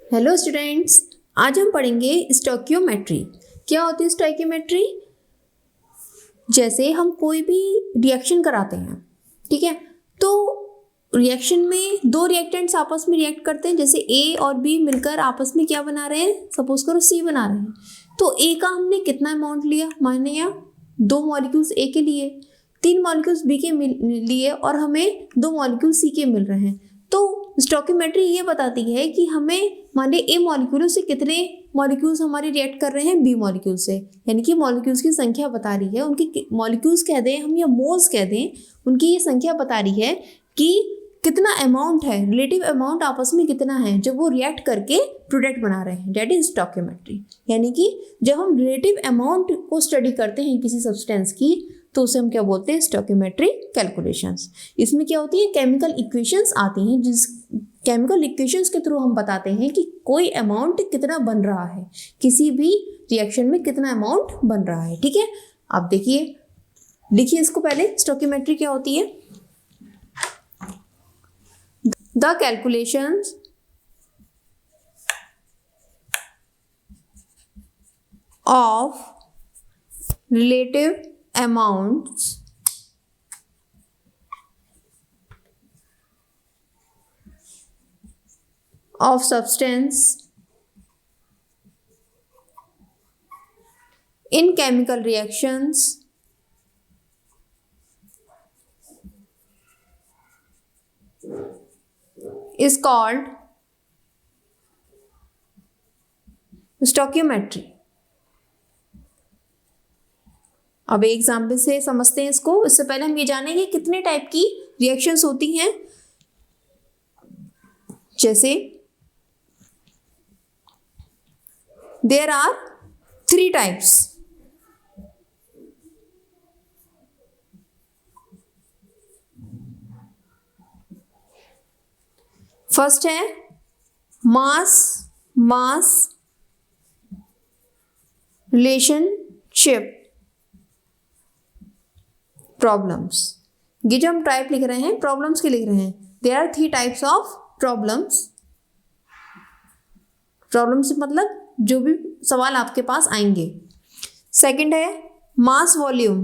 Hello students, आज हम पढ़ेंगे स्टोइकियोमेट्री। क्या होती है स्टोइकियोमेट्री? जैसे हम कोई भी रिएक्शन कराते हैं, ठीक है, तो रिएक्शन में दो रिएक्टेंट्स आपस में रिएक्ट करते हैं। जैसे ए और बी मिलकर आपस में क्या बना रहे हैं, सपोज करो सी बना रहे हैं। तो ए का हमने कितना अमाउंट लिया, माने या 2 मॉलिक्यूल्स ए के लिए, 3 मॉलिक्यूल्स बी के लिए और हमें 2 मॉलिक्यूल सी के मिल रहे हैं। तो स्टोइकियोमेट्री ये बताती है कि हमें माने ए मॉलिक्यूलों से कितने मॉलिक्यूल्स हमारे रिएक्ट कर रहे हैं बी मॉलिक्यूल से, यानी कि मॉलिक्यूल्स की संख्या बता रही है। उनकी मॉलिक्यूल्स कह दें हम या मोल्स कह दें, उनकी ये संख्या बता रही है कि कितना अमाउंट है, रिलेटिव अमाउंट आपस में कितना है जब वो रिएक्ट करके प्रोडक्ट बना रहे हैं। That is stoichiometry. यानी कि जब हम रिलेटिव अमाउंट को स्टडी करते हैं किसी सब्सटेंस की, तो उसे हम क्या बोलते हैं, स्टोइकियोमेट्रिक कैलकुलेशंस। इसमें क्या होती है, केमिकल इक्वेशंस आती हैं, जिस केमिकल इक्वेशंस के थ्रू हम बताते हैं कि कोई अमाउंट कितना बन रहा है, किसी भी रिएक्शन में कितना अमाउंट बन रहा है। ठीक है, आप देखिए, लिखिए इसको पहले। स्टोइकियोमेट्री क्या होती है? The calculations of relative amounts of substance in chemical reactions is called stoichiometry। अब एक एग्जाम्पल से समझते हैं इसको। इससे पहले हम ये जानेंगे कितने टाइप की रिएक्शंस होती हैं। जैसे देयर आर 3 टाइप्स। फर्स्ट है मास रिलेशनशिप प्रॉब्लम्स। ये जो हम टाइप लिख रहे हैं, प्रॉब्लम्स के लिख रहे हैं। There are 3 types of problems. Problems मतलब जो भी सवाल आपके पास आएंगे। सेकंड है mass volume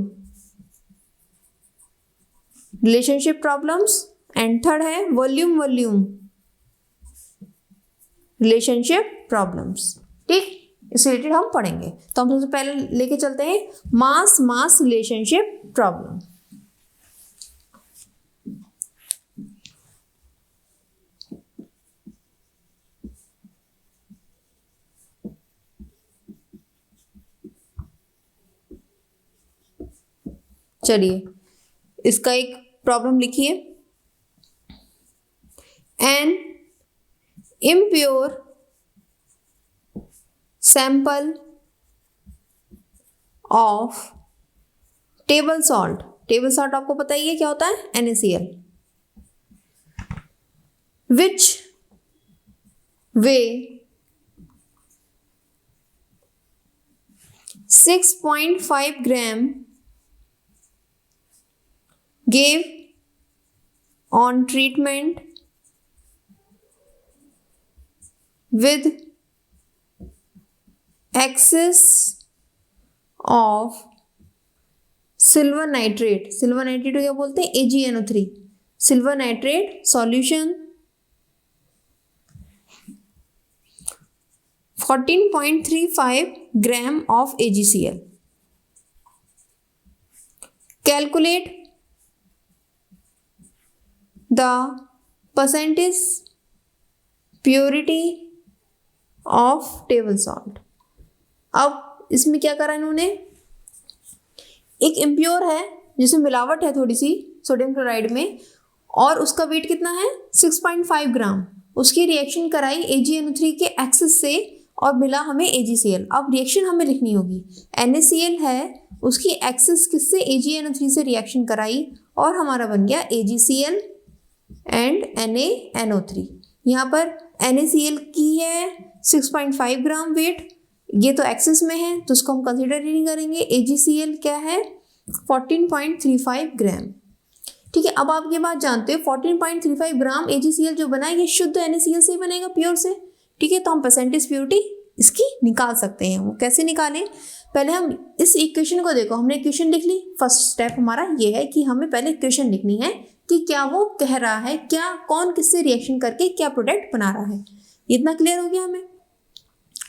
relationship problems, and third है वॉल्यूम रिलेशनशिप प्रॉब्लम्स। ठीक, इससे रिलेटेड हम पढ़ेंगे। तो हम सबसे पहले लेके चलते हैं मास रिलेशनशिप प्रॉब्लम। चलिए, इसका एक प्रॉब्लम लिखिए। An impure sample of table salt. Table salt आपको पता ही है क्या होता है, NaCl, which weigh 6.5 gram gave on treatment with excess of silver nitrate. Silver nitrate को क्या बोलते हैं, AgNO3। Silver nitrate solution 14.35 gram of AgCl। Calculate the percentage purity of table salt। अब इसमें क्या करा इन्होंने, एक इम्प्योर है जिसमें मिलावट है थोड़ी सी सोडियम क्लोराइड में, और उसका वेट कितना है 6.5 ग्राम। उसकी रिएक्शन कराई AgNO3 के एक्सेस से और मिला हमें AgCl। अब रिएक्शन हमें लिखनी होगी। NaCl है, उसकी एक्सेस किससे, AgNO3 से रिएक्शन कराई और हमारा बन गया AgCl एंड NaNO3। यहाँ पर NaCl की है 6.5 ग्राम वेट, ये तो एक्सेस में है तो उसको हम कंसिडर ही नहीं करेंगे। AgCl क्या है, 14.35 ग्राम। ठीक है, अब आप ये बात जानते हो 14.35 ग्राम AgCl जो बना है ये शुद्ध NaCl से ही बनेगा, प्योर से, ठीक है। तो हम परसेंटेज प्योरिटी इसकी निकाल सकते हैं। वो कैसे निकालें, पहले हम इस इक्वेशन को देखो, हमने इक्वेशन लिख ली। फर्स्ट स्टेप हमारा ये है कि हमें पहले इक्वेशन लिखनी है कि क्या वो कह रहा है, क्या कौन किससे रिएक्शन करके क्या प्रोडक्ट बना रहा है। इतना क्लियर हो गया हमें,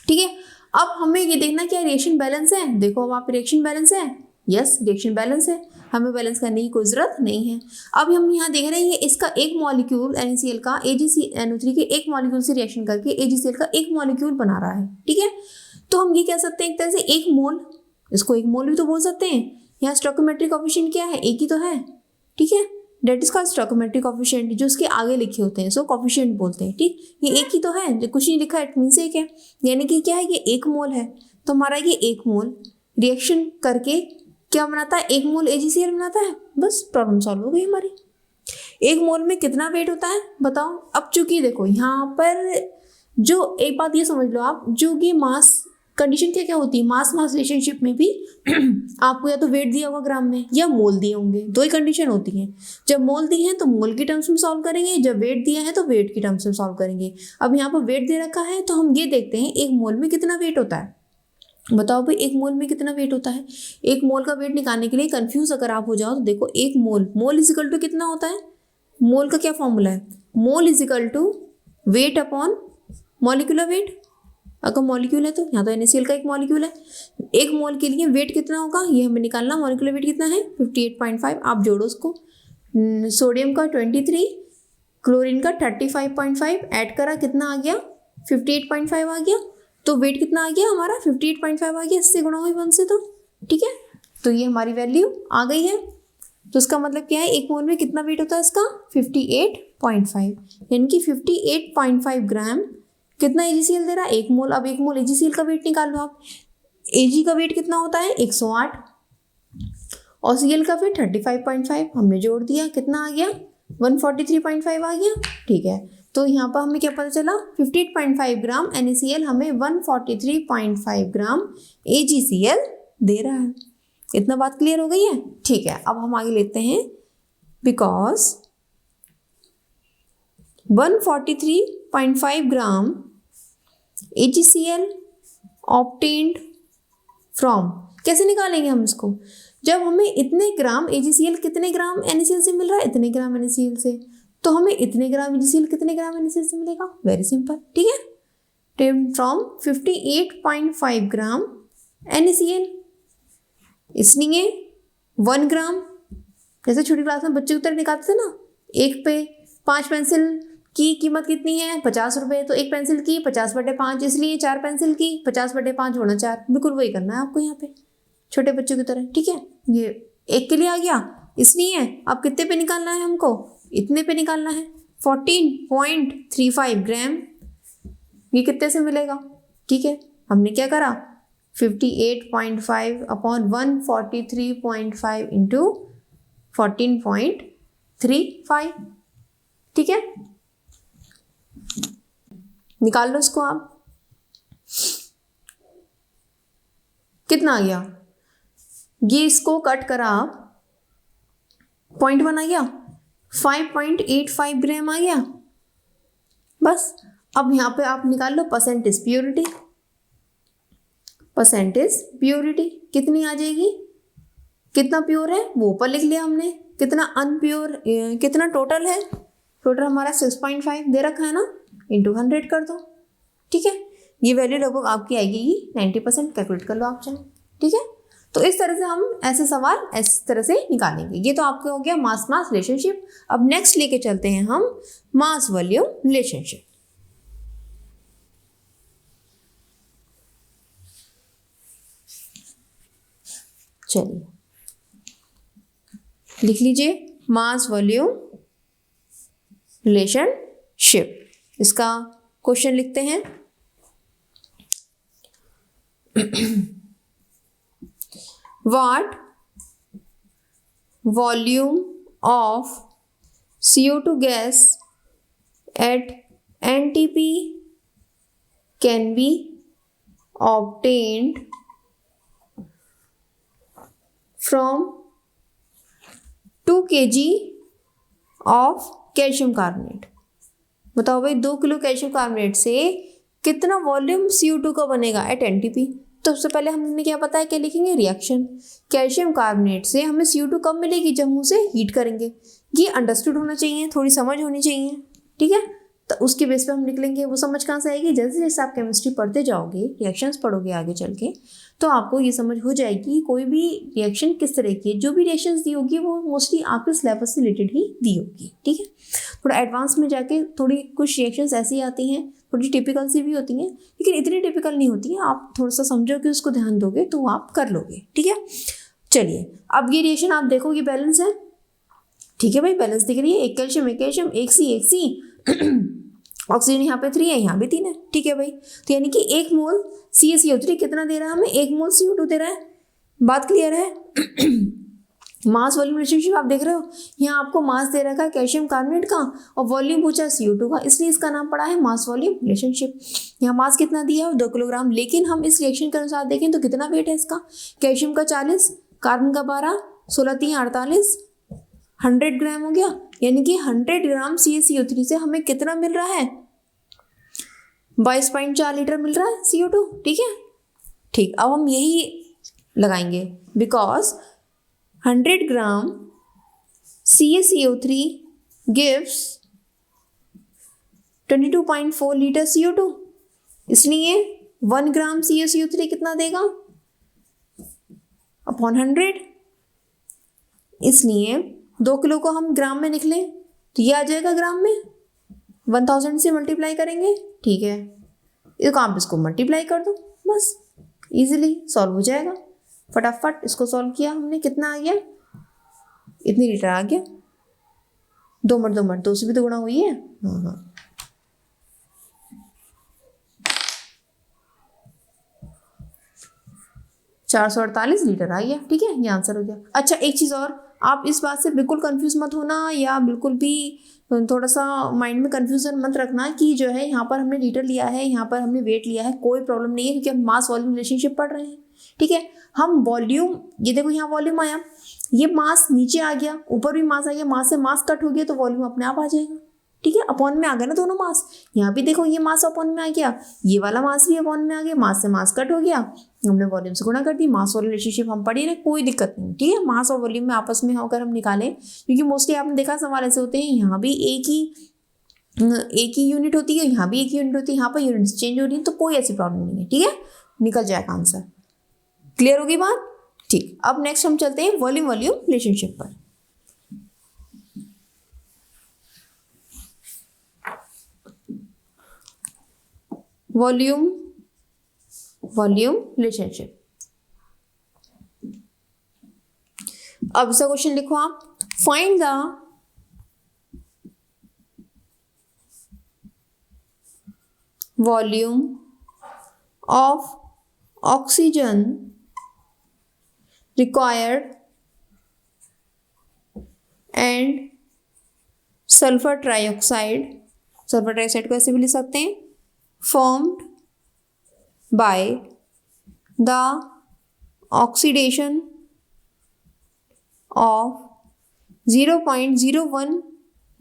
ठीक है। अब हमें ये देखना क्या रिएक्शन बैलेंस है। देखो अब आप रिएक्शन बैलेंस है, यस रिएक्शन बैलेंस है, हमें बैलेंस करने की कोई ज़रूरत नहीं है। अब हम यहाँ देख रहे हैं ये इसका एक मॉलिक्यूल NaCl का AgNO3 के एक मॉलिक्यूल से रिएक्शन करके AgCl का एक मॉलिक्यूल बना रहा है, ठीक है। तो हम ये कह सकते हैं एक तरह से एक मोल, इसको एक मोल भी तो बोल सकते हैं। यहाँ स्टोइकोमेट्रिक कोएफिशिएंट क्या है, एक ही तो है, ठीक है। That is called stoichiometric coefficient, जो उसके आगे लिखे होते हैं सो कोएफिशिएंट बोलते हैं, ठीक। ये एक ही तो है, जो कुछ नहीं लिखा है इट मीन्स एक है, यानी कि क्या है ये एक मोल है। तो हमारा ये एक मोल रिएक्शन करके क्या बनाता है, एक मोल AgCl बनाता है। बस प्रॉब्लम सॉल्व हो गई हमारी। एक मोल में कितना वेट होता है बताओ। अब चूंकि देखो यहाँ पर जो एक बात ये समझ लो आप, जो कि मास कंडीशन क्या क्या होती है, मास मास रिलेशनशिप में भी आपको या तो वेट दिया होगा ग्राम में या मोल दिए होंगे, दो ही कंडीशन होती हैं। जब मोल दिए हैं तो मोल की टर्म्स में सॉल्व करेंगे, जब वेट दिया है तो वेट की टर्म्स में सॉल्व करेंगे। अब यहाँ पर वेट दे रखा है तो हम ये देखते हैं एक मोल में कितना वेट होता है। बताओ भाई एक मोल में कितना वेट होता है। एक मोल का वेट निकालने के लिए कंफ्यूज अगर आप हो जाओ तो देखो एक मोल इज इक्वल टू कितना होता है। मोल का क्या फॉर्मूला है, mole is equal to weight upon molecular weight. अगर मॉलिक्यूल है तो यहाँ तो NaCl का एक मॉलिक्यूल है, एक मोल के लिए वेट कितना होगा ये हमें निकालना। मॉलिक्यूलर वेट कितना है 58.5, आप जोड़ो उसको। सोडियम का 23, क्लोरीन का 35.5, ऐड करा कितना आ गया 58.5 आ गया। तो वेट कितना आ गया हमारा 58.5 आ गया, इससे गुणा हुई 1 से, तो ठीक है। तो ये हमारी वैल्यू आ गई है। तो इसका मतलब क्या है, एक मोल में कितना वेट होता है इसका 58.5, यानी कि 58.5 ग्राम कितना AgCl दे रहा है, एक मोल। अब एक मोल AgCl का वेट निकाल लो आप। Ag का वेट कितना होता है 108 और Cl का वेट 35.5, हमने जोड़ दिया कितना आ गया 143.5 आ गया, ठीक है। तो यहाँ पर हमें क्या पता चला 58.5 ग्राम NaCl हमें 143.5 ग्राम AgCl दे रहा है। इतना बात क्लियर हो गई है, ठीक है। अब हम आगे लेते हैं, because 143.5 gram AgCl obtained from, कैसे निकालेंगे हम इसको, जब हमें इतने ग्राम AgCl कितने ग्राम NaCl से मिल रहा है, इतने ग्राम NaCl से, तो हमें इतने ग्राम AgCl कितने ग्राम NaCl से मिलेगा, वेरी सिंपल, ठीक है। टेन फ्रॉम 58.5 ग्राम NaCl, इसलिए 1 ग्राम, जैसे छोटी क्लास में बच्चे उत्तर निकालते थे ना, 1 पे 5 पेंसिल की कीमत कितनी है 50 रुपये, तो एक पेंसिल की 50/5, इसलिए 4 पेंसिल की 50/5 जोड़ना 4, बिल्कुल वही करना है आपको यहाँ पे छोटे बच्चों की तरह, ठीक है। ये एक के लिए आ गया, इसलिए अब कितने पे निकालना है हमको, इतने पे निकालना है 14.35 ग्राम, ये कितने से मिलेगा, ठीक है। हमने क्या करा 58.5 अपॉन 143.5 इंटू 14.35, ठीक है। निकाल लो इसको आप, कितना आ गया, ये इसको कट करा आप 0.1 आ गया, 5.85 ग्राम आ गया, बस। अब यहाँ पे आप निकाल लो परसेंटेज प्योरिटी, परसेंटेज प्योरिटी कितनी आ जाएगी, कितना प्योर है वो ऊपर लिख लिया हमने, कितना अनप्योर, कितना टोटल है, टोटल हमारा 6.5 दे रखा है ना, इंटू 100 कर दो, ठीक है। ये वैल्यू लगभग आपकी आएगी 90%, कैलकुलेट कर लो आप चाहे, ठीक है। तो इस तरह से हम ऐसे सवाल इस तरह से निकालेंगे। ये तो आपका हो गया मास मास रिलेशनशिप। अब नेक्स्ट लेके चलते हैं हम मास वॉल्यूम रिलेशनशिप। चलिए लिख लीजिए मास वॉल्यूम रिलेशनशिप, इसका क्वेश्चन लिखते हैं। What volume of CO2 gas at NTP can be obtained from 2 kg of calcium carbonate. बताओ भाई 2 किलो कैल्शियम कार्बोनेट से कितना वॉल्यूम CO2 का बनेगा एट NTP। तो सबसे पहले हमने क्या पता है, क्या लिखेंगे, रिएक्शन। कैल्शियम कार्बोनेट से हमें CO2 कब मिलेगी, जब हम उसे हीट करेंगे। ये अंडरस्टूड होना चाहिए, थोड़ी समझ होनी चाहिए, ठीक है। तो उसके बेस पे हम निकलेंगे। वो समझ कहाँ से आएगी, जैसे जैसे आप केमिस्ट्री पढ़ते जाओगे, रिएक्शंस पढ़ोगे आगे चल के, तो आपको ये समझ हो जाएगी कोई भी रिएक्शन किस तरह की है। जो भी रिएक्शंस दी होगी वो मोस्टली आपके सिलेबस से रिलेटेड ही दी होगी, ठीक है। थोड़ा एडवांस में जाके थोड़ी कुछ रिएक्शंस ऐसी आती हैं, थोड़ी टिपिकल सी भी होती हैं, लेकिन इतनी टिपिकल नहीं होती हैं। आप थोड़ा सा समझोगे, उसको ध्यान दोगे तो आप कर लोगे, ठीक है। चलिए, अब ये रिएक्शन आप देखो, ये बैलेंस है, ठीक है भाई, बैलेंस दिख रही है। एक कैल्शियम एक कैल्शियम, एक C ऑक्सीजन यहाँ पे 3 है, यहाँ भी 3 है, ठीक है भाई। तो यानी कि 1 मोल CaCO3 कितना दे रहा है हमें, 1 मोल CO2 दे रहा है। बात क्लियर है। मास वॉल्यूम रिलेशनशिप आप देख रहे हो, यहाँ आपको मास दे रखा है कैल्शियम कार्बोनेट का और वॉल्यूम पूछा CO2 का, इसलिए इसका नाम पड़ा है मास वॉल्यूम रिलेशनशिप। यहाँ मास कितना दिया है, 2 किलोग्राम, लेकिन हम इस रिएक्शन के अनुसार देखें तो कितना वेट है इसका, कैल्शियम का 40, कार्बन का 12, 16 3 48, 100 ग्राम हो गया। यानी कि 100 ग्राम CaCO3 से हमें कितना मिल रहा है, 22.4 लीटर मिल रहा है CO2, ठीक है। ठीक, अब हम यही लगाएंगे, because 100 gram CaCO3 gives 22.4 litre CO2, इसलिए 1 ग्राम CaCO3 कितना देगा अपॉन 100। इसलिए 2 किलो को हम ग्राम में निकले तो ये आ जाएगा ग्राम में, 1000 से मल्टीप्लाई करेंगे, ठीक है। इसको आप इसको मल्टीप्लाई कर दो, बस इजीली सॉल्व हो जाएगा। फटाफट इसको सॉल्व किया हमने, कितना आ गया, इतनी लीटर आ गया। 2 मट 2 मट 2 से भी तो गुणा हुई है, हाँ। 448 लीटर आ गया, ठीक है, ये आंसर हो गया। अच्छा, एक चीज़ और, आप इस बात से बिल्कुल कंफ्यूज मत होना, या बिल्कुल भी थोड़ा सा माइंड में कंफ्यूजन मत रखना कि जो है यहाँ पर हमने लीटर लिया है, यहाँ पर हमने वेट लिया है, कोई प्रॉब्लम नहीं है, क्योंकि हम मास वॉल्यूम रिलेशनशिप पढ़ रहे हैं, ठीक है। हम वॉल्यूम, ये देखो यहाँ वॉल्यूम आया, ये मास नीचे आ गया, ऊपर भी मास आ गया, मास से मास कट हो गया तो वॉल्यूम अपने आप आ जाएगा, ठीक है। अपॉन में आ गया ना दोनों मास, यहाँ भी देखो ये मास अपॉन में आ गया, ये वाला मास भी अपॉन में आ गया, मास से मास कट हो गया, हमने वॉल्यूम से गुणा कर दी। मास और रिलेशनशिप हम पढ़ी रहे, कोई दिक्कत नहीं, ठीक है। मास और वॉल्यूम में आपस में होकर हम निकालें, क्योंकि मोस्टली आपने देखा सवाल ऐसे होते हैं, यहाँ भी एक ही यूनिट होती है, यहाँ भी एक यूनिट होती है, यहाँ पर यूनिट चेंज हो रही है, तो कोई ऐसी प्रॉब्लम नहीं है, ठीक है, निकल जाएगा आंसर। क्लियर होगी बात, ठीक। अब नेक्स्ट हम चलते हैं वॉल्यूम रिलेशनशिप पर। Volume relationship. अब इसका क्वेश्चन लिखो आप, find the volume of oxygen required and sulphur trioxide को ऐसे भी लिख सकते हैं, formed by the oxidation of 0.01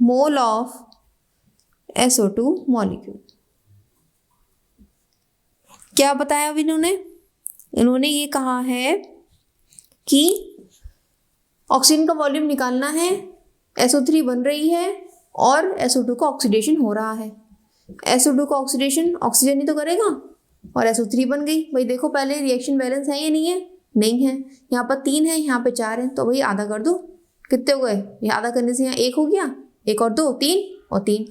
mole of SO2 molecule। क्या बताया अब इन्होंने ये कहा है कि ऑक्सीजन का वॉल्यूम निकालना है, SO3 बन रही है और SO2 का ऑक्सीडेशन हो रहा है। SO2 का ऑक्सीडेशन ऑक्सीजन ही तो करेगा और SO3 बन गई। भाई देखो पहले रिएक्शन बैलेंस है या नहीं है, नहीं है। यहाँ पर 3 है, यहाँ पे 4 है, तो भाई आधा कर दो, कितने हो गए, ये आधा करने से यहाँ 1 हो गया, 1 और 2 3 और 3।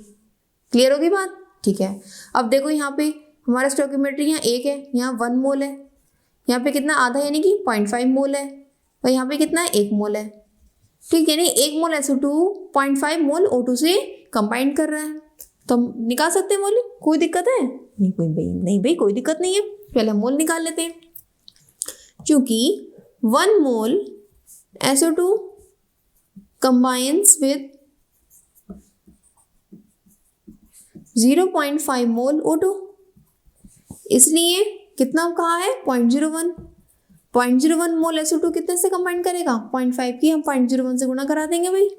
क्लियर होगी बात, ठीक है। अब देखो यहाँ पे हमारा स्टोइकियोमेट्री यहाँ 1 है, यहाँ 1 मोल है, यहाँ पे कितना आधा यानी कि 0.5 मोल है, और यहाँ पे कितना है 1 मोल है, ठीक है। यानी 1 मोल SO2 0.5 मोल O2 से कंबाइंड कर रहा है, तो हम निकाल सकते हैं मोल, कोई दिक्कत है नहीं भाई कोई दिक्कत नहीं है। पहले हम मोल निकाल लेते हैं, क्योंकि 1 मोल SO2 combines with 0.5 mole O2, इसलिए कितना कहा है 0.01 मोल SO2 कितने से कंबाइन करेगा, 0.5 की हम 0.01 से गुणा करा देंगे भाई,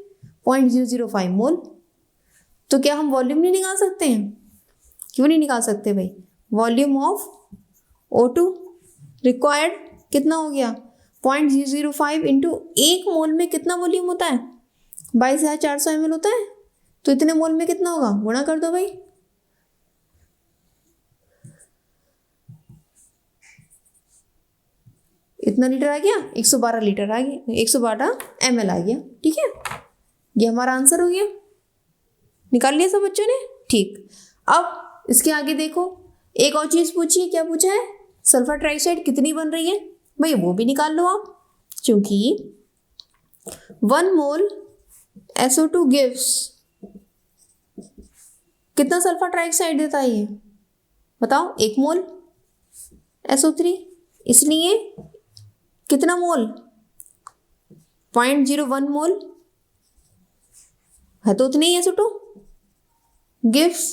0.005 मोल। तो क्या हम वॉल्यूम नहीं निकाल सकते हैं, क्यों नहीं निकाल सकते भाई, वॉल्यूम ऑफ O2 रिक्वायर्ड कितना हो गया 0.005 इंटू 1 मोल में कितना वॉल्यूम होता है 22,400 ml होता है, तो इतने मोल में कितना होगा, गुणा कर दो भाई। इतना लीटर आ गया, 112 लीटर आ गया, 112 ml आ गया। ठीक है, ये हमारा आंसर हो गया। निकाल लिया सब बच्चों ने? ठीक। अब इसके आगे देखो, एक और चीज पूछी है। क्या पूछा है? सल्फर ट्राइऑक्साइड कितनी बन रही है भाई, वो भी निकाल लो आप, क्योंकि 1 मोल SO2 गिव्स कितना सल्फर ट्राइऑक्साइड देता है ये बताओ, 1 मोल SO3, इसलिए कितना मोल 0.01 मोल है, तो उतने ही SO2 गिव्स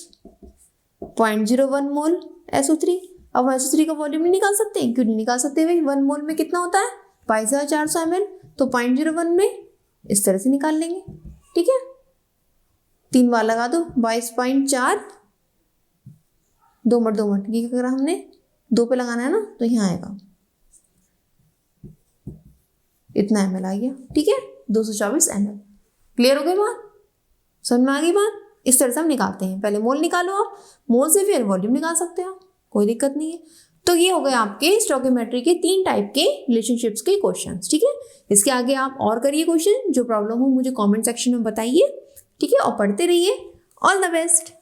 0.01 मोल SO3। अब SO3 का वॉल्यूम नहीं निकाल सकते? क्यों नहीं निकाल सकते भाई, 1 मोल में कितना होता है 22,400 ml, तो 0.01 में इस तरह से निकाल लेंगे। ठीक है, 3 बार लगा दो, 22.4 2 मट ये अगर हमने 2 पे लगाना है ना, तो यहाँ आएगा इतना ml आ गया। ठीक है, 224 ml। क्लियर हो गई बात, समझ में आ गई बात? इस तरह से हम निकालते हैं, पहले मोल निकालो आप, मोल से फिर वॉल्यूम निकाल सकते हो, कोई दिक्कत नहीं है। तो ये हो गए आपके स्टोइकियोमेट्री के 3 टाइप के रिलेशनशिप्स के क्वेश्चंस। ठीक है, इसके आगे आप और करिए क्वेश्चन, जो प्रॉब्लम हो मुझे कमेंट सेक्शन में बताइए। ठीक है, और पढ़ते रहिए। All the best.